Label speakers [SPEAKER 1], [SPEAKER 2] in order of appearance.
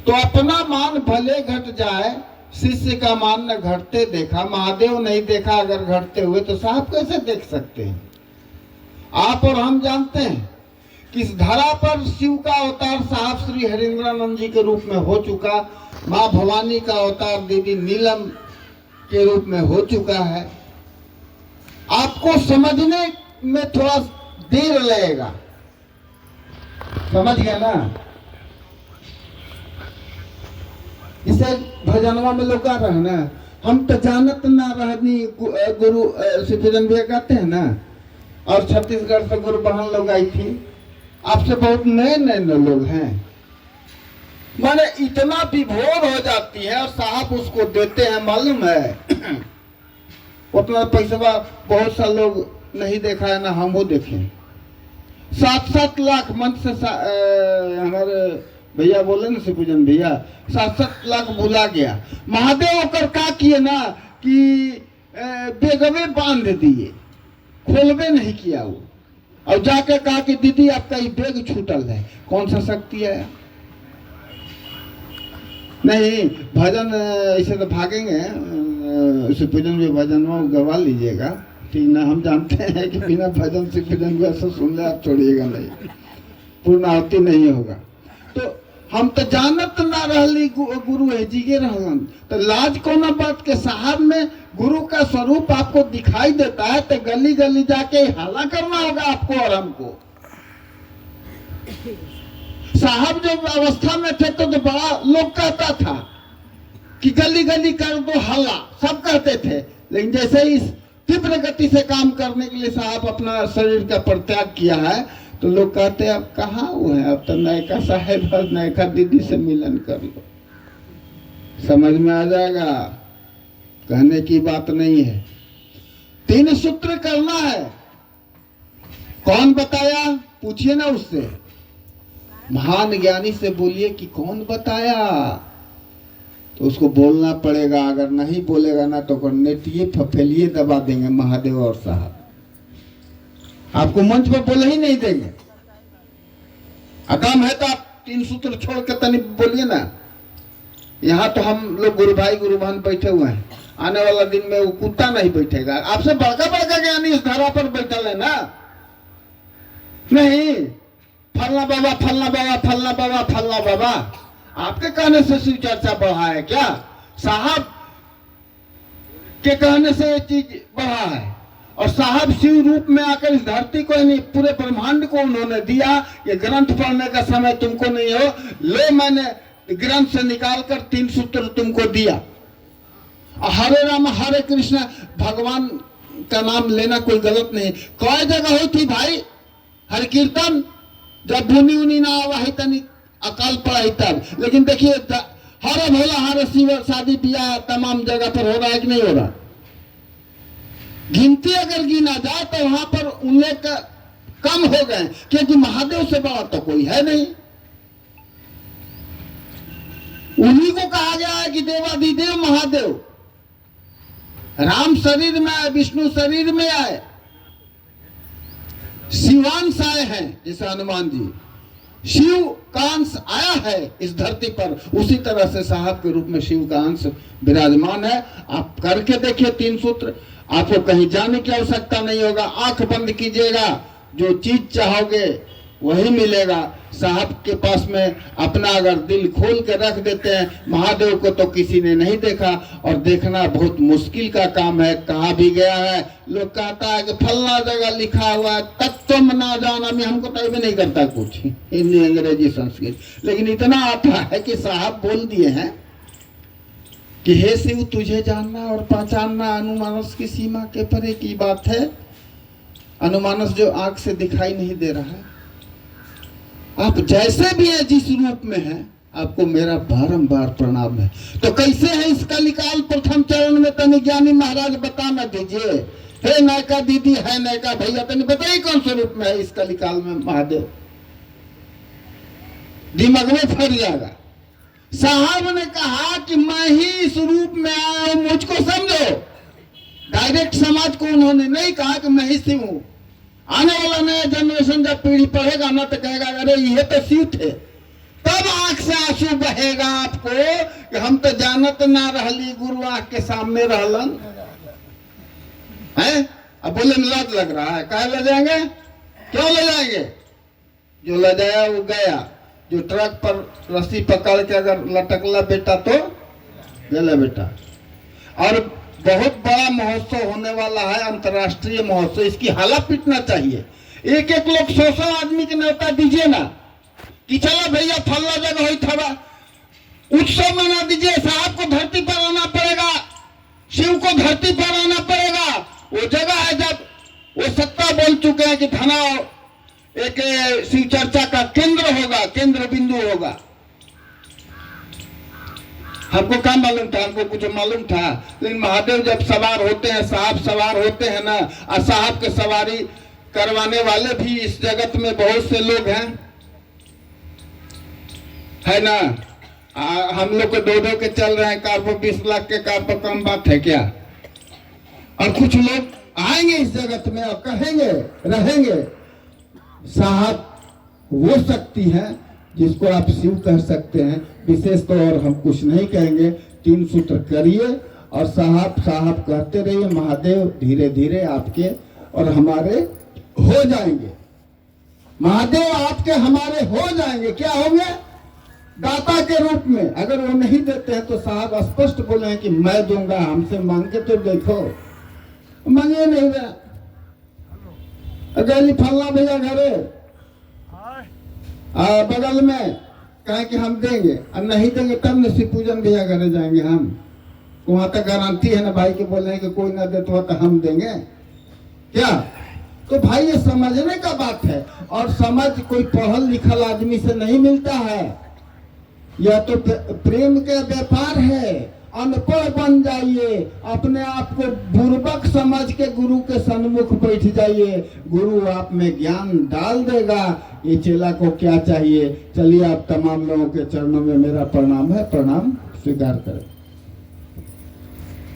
[SPEAKER 1] तो अपना मान भले घट जाए, शिष्य का मान न घटते देखा। महादेव नहीं देखा अगर घटते हुए, तो साहब कैसे देख सकते हैं? आप और हम जानते हैं कि इस धरा पर शिव का अवतार साहब श्री हरिंद्रानंद जी के रूप में हो चुका, माँ भवानी का अवतार दीदी नीलम के रूप में हो चुका है। आपको समझने में थोड़ा देर लगेगा, समझ गए ना? इसे भजनवा में लोग कह रहे हैं ना, हम तो जानत ना रहनी, गुरु शिवजन भैया कहते हैं ना। और छत्तीसगढ़ से गुरु बहन लोग आई थी, आपसे बहुत नए नए लोग हैं, माने इतना विभोर हो जाती है और साहब उसको देते हैं, मालूम है? उतना पैसा बहुत सा लोग नहीं देखा है ना, हम वो देखे। 7-7 लाख मन से हमारे भैया बोले ना शिवपूजन भैया, 7-7 लाख बुला गया। महादेव होकर का किए ना कि बेगवे बांध दिए, खोलबे नहीं किया वो, और जाके कहा कि दीदी आपका ये बेग छूटल है। कौन सा शक्ति है? नहीं भजन ऐसे तो भागेंगे, शिवपूजन भी भजन में गवा लीजिएगा, ठीक ना? हम जानते हैं कि बिना भजन शिवपूजन भी ऐसा सुन ले आप छोड़िएगा नहीं, पूर्णाहुति नहीं होगा। तो हम तो जानत ना रहली गुरु है जीगे रहलन, तो लाज कोना बात के? साहब में गुरु का स्वरूप आपको दिखाई देता है तो गली गली जाके हाला करना होगा आपको और हमको। साहब जब अवस्था में थे तो बड़ा लोग कहता था कि गली गली कर दो हल्ला, सब कहते थे। लेकिन जैसे ही तीव्र गति से काम करने के लिए साहब अपना शरीर का परित्याग किया है, तो लोग कहते हैं अब कहाँ वो है, अब तो नयका साहेब और नयका दीदी से मिलन कर लो, समझ में आ जाएगा। कहने की बात नहीं है। 3 सूत्र करना है। कौन बताया? पूछिए ना उससे, महान ज्ञानी से बोलिए कि कौन बताया, तो उसको बोलना पड़ेगा। अगर नहीं बोलेगा ना तो नेटिए फफेलिए दबा देंगे महादेव और साहब, आपको मंच पर बोले ही नहीं देंगे। अकाम है तो आप 3 सूत्र छोड़ के तनी बोलिए ना। यहाँ तो हम लोग गुरु भाई गुरु बहन बैठे हुए हैं, आने वाला दिन में वो कुत्ता नहीं बैठेगा। आपसे बड़का बड़का ज्ञानी इस धरा पर बैठल है ना। नहीं फलना बाबा फलना बाबा फलना बाबा फलना बाबा, आपके कहने से शिव चर्चा बढ़ा है क्या? साहब के कहने से ये चीज बढ़ा है। और साहब शिव रूप में आकर इस धरती को नहीं, पूरे ब्रह्मांड को उन्होंने दिया। ये ग्रंथ पढ़ने का समय तुमको नहीं हो, लो मैंने ग्रंथ से निकालकर 3 सूत्र तुमको दिया। हरे राम हरे कृष्ण, भगवान का नाम लेना कोई गलत नहीं। कई जगह हुई थी भाई हर कीर्तन, जब भूनी उनी ना आवा है तनी अकाल पड़ा है तब। लेकिन देखिए हरे भोला हरे शिव, शादी ब्याह तमाम जगह पर हो रहा है कि नहीं हो रहा? गिनती अगर गिना जाए तो वहां पर उल्लेख कम हो गए, क्योंकि महादेव से बड़ा तो कोई है नहीं। उन्हीं को कहा गया है कि देवाधिदेव महादेव। राम शरीर में आए, विष्णु शरीर में आए, शिवांश आए हैं जैसे हनुमान जी, शिव का अंश आया है इस धरती पर, उसी तरह से साहब के रूप में शिव का अंश विराजमान है। आप करके देखिए 3 सूत्र, आपको कहीं जाने की आवश्यकता नहीं होगा। आंख बंद कीजिएगा, जो चीज चाहोगे वही मिलेगा। साहब के पास में अपना अगर दिल खोल के रख देते हैं, महादेव को तो किसी ने नहीं देखा और देखना बहुत मुश्किल का काम है। कहा भी गया है, लोग कहता है कि फलना जगह लिखा हुआ है तत्व ना जाना, में हमको तय भी नहीं करता कुछ हिंदी अंग्रेजी संस्कृत, लेकिन इतना आता है कि साहब बोल दिए हैं कि हे शिव तुझे जानना और पहचानना अनुमानस की सीमा के परे की बात है। अनुमानस जो आंख से दिखाई नहीं दे रहा है, आप जैसे भी है जिस रूप में है, आपको मेरा बारंबार प्रणाम है। तो कैसे है इस कलिकाल प्रथम चरण में तनि ज्ञानी महाराज बताना दीजिए। हे नयका दीदी है नयका भैया, तनि बताइए कौन से रूप में है इस कलिकाल में महादेव? दिमाग में फट जाएगा। साहब ने कहा कि मैं ही इस रूप में आया हूं, मुझको समझो। डायरेक्ट समाज को उन्होंने नहीं कहा कि मैं ही शिव हूं। आने वाला नया जनरेशन जब पीढ़ी पढ़ेगा ना तो कहेगा अरे ये तो शिव थे। तब आंख आंख से आंसू बहेगा आपको कि हम तो जानत ना रहली, गुरु आंख के सामने रहलन है। अब बोले लाज लग रहा है, कहा ले जाएंगे, क्यों ले जाएंगे? जो ले जाया वो गया, जो ट्रक पर रस्सी पकड़ के अगर लटकला बेटा तो गला बेटा। और बहुत बड़ा महोत्सव होने वाला है, अंतर्राष्ट्रीय महोत्सव, इसकी हाला पीटना चाहिए। एक एक लोग 100 आदमी के न्योता दीजिए ना कि चलो भैया फल्ला जगह हुई थवा, उत्सव मना दीजिए। साहब को धरती पर आना पड़ेगा, शिव को धरती पर आना पड़ेगा। वो जगह है जब वो सत्ता बोल चुके हैं कि थाना एक शिव चर्चा का केंद्र होगा, केंद्र बिंदु होगा। हमको क्या मालूम था, हमको कुछ मालूम था, लेकिन महादेव जब सवार होते हैं, साहब सवार होते हैं ना, और साहब के सवारी करवाने वाले भी इस जगत में बहुत से लोग हैं, है ना। हम लोग को दो के चल रहे हैं, कार पर 20 लाख के कार पर कम बात है क्या? और कुछ लोग आएंगे इस जगत में और कहेंगे, रहेंगे, साहब वो शक्ति है जिसको आप शिव कह सकते हैं। विशेष तौर और हम कुछ नहीं कहेंगे, 3 सूत्र करिए और साहब साहब कहते रहिए। महादेव धीरे धीरे आपके और हमारे हो जाएंगे, महादेव आपके हमारे हो जाएंगे। क्या होंगे? दाता के रूप में। अगर वो नहीं देते हैं तो साहब स्पष्ट बोले हैं कि मैं दूंगा, हमसे मांग के तो देखो, मांगे नहीं रहा। अगर फलना भैया घरे बगल में कहे कि हम देंगे, और नहीं देंगे तब न शिव पूजन भैया घरे जाएंगे हम। वहां तक गारंटी है ना भाई के बोले कि कोई ना दे तो हम देंगे क्या? तो भाई ये समझने का बात है, और समझ कोई पढ़ल लिखल आदमी से नहीं मिलता है। यह तो प्रेम का व्यापार है। अनपढ़ बन जाइए, अपने आप को बुर्बक समझ के गुरु के सन्मुख बैठ जाइए, गुरु आप में ज्ञान डाल देगा। ये चेला को क्या चाहिए? चलिए आप तमाम लोगों के चरणों में मेरा प्रणाम है, प्रणाम स्वीकार करें।